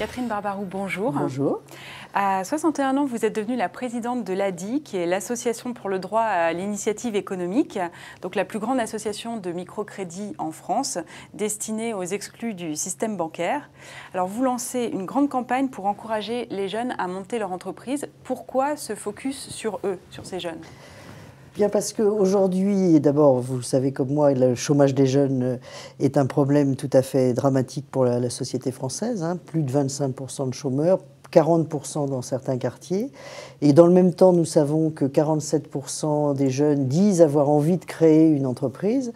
Catherine Barbarou, bonjour. Bonjour. À 61 ans, vous êtes devenue la présidente de l'ADI, qui est l'Association pour le droit à l'initiative économique, donc la plus grande association de microcrédit en France, destinée aux exclus du système bancaire. Alors, vous lancez une grande campagne pour encourager les jeunes à monter leur entreprise. Pourquoi ce focus sur eux, sur ces jeunes ? Bien parce qu'aujourd'hui, d'abord, vous le savez comme moi, le chômage des jeunes est un problème tout à fait dramatique pour la société française. Plus de 25% de chômeurs, 40% dans certains quartiers. Et dans le même temps, nous savons que 47% des jeunes disent avoir envie de créer une entreprise.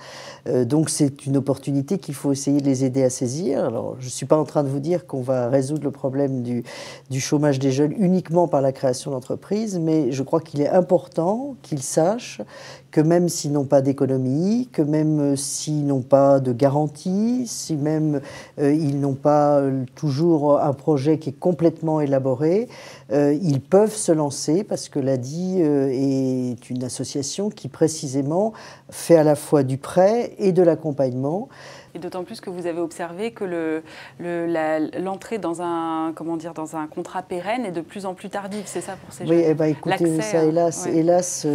Donc c'est une opportunité qu'il faut essayer de les aider à saisir. Alors je ne suis pas en train de vous dire qu'on va résoudre le problème du chômage des jeunes uniquement par la création d'entreprises, mais je crois qu'il est important qu'ils sachent que même s'ils n'ont pas d'économie, que même s'ils n'ont pas de garantie, si même ils n'ont pas toujours un projet qui est complètement élaboré, ils peuvent se lancer parce que l'ADI est une association qui précisément fait à la fois du prêt et de l'accompagnement. Et d'autant plus que vous avez observé que l'entrée dans un contrat pérenne est de plus en plus tardive, c'est ça pour ces jeunes? Oui, écoutez, ça, hélas,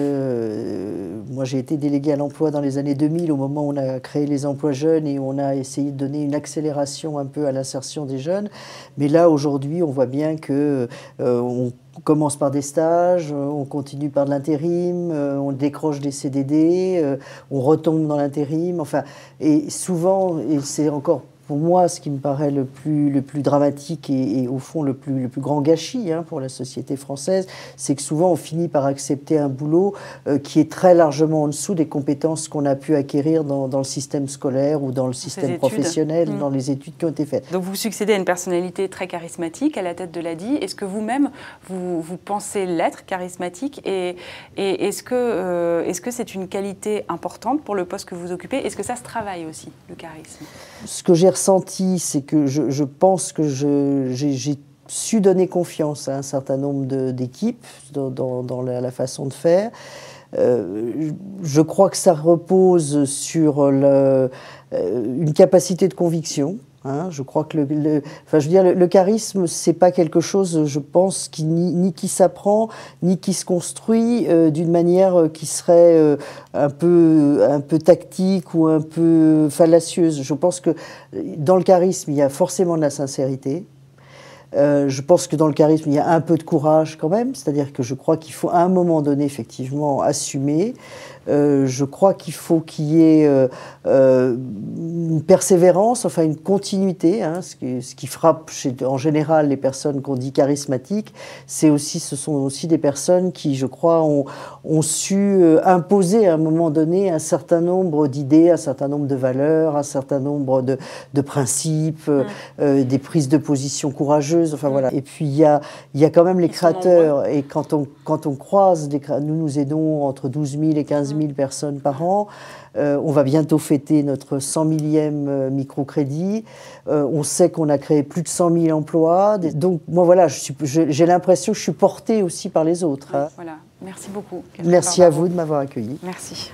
moi j'ai été déléguée à l'emploi dans les années 2000, au moment où on a créé les emplois jeunes et on a essayé de donner une accélération un peu à l'insertion des jeunes. Mais là, aujourd'hui, on voit bien que on commence par des stages, on continue par de l'intérim, on décroche des CDD, on retombe dans l'intérim. Enfin, et souvent, et c'est encore pour moi ce qui me paraît le plus dramatique et au fond le plus grand gâchis pour la société française, c'est que souvent on finit par accepter un boulot qui est très largement en dessous des compétences qu'on a pu acquérir dans le système scolaire ou dans le système professionnel, dans les études qui ont été faites. Donc vous succédez à une personnalité très charismatique à la tête de l'ADI. Est-ce que vous-même, vous pensez l'être charismatique et est-ce que c'est une qualité importante pour le poste que vous occupez? Est-ce que ça se travaille aussi, le charisme? Ce que j'ai ressenti, c'est que je pense que j'ai su donner confiance à un certain nombre d'équipes dans la façon de faire. Je crois que ça repose sur une capacité de conviction. Je crois que le charisme, c'est pas quelque chose, je pense, ni qui s'apprend, ni qui se construit d'une manière qui serait un peu tactique ou un peu fallacieuse. Je pense que dans le charisme, il y a forcément de la sincérité. Je pense que dans le charisme, il y a un peu de courage quand même, c'est-à-dire que je crois qu'il faut à un moment donné effectivement assumer. Je crois qu'il faut qu'il y ait une persévérance, enfin une continuité. Ce qui frappe en général les personnes qu'on dit charismatiques, ce sont aussi des personnes qui, je crois, ont su imposer à un moment donné un certain nombre d'idées, un certain nombre de valeurs, un certain nombre de principes, des prises de position courageuses. Enfin voilà. Et puis il y a quand même les créateurs. Et quand on croise, nous aidons entre 12 000 et 15 000 personnes par an. On va bientôt fêter notre 100 millième microcrédit. On sait qu'on a créé plus de 100 000 emplois. Donc moi voilà, j'ai l'impression que je suis portée aussi par les autres. Voilà. Merci beaucoup. Merci à vous de m'avoir accueilli. Merci.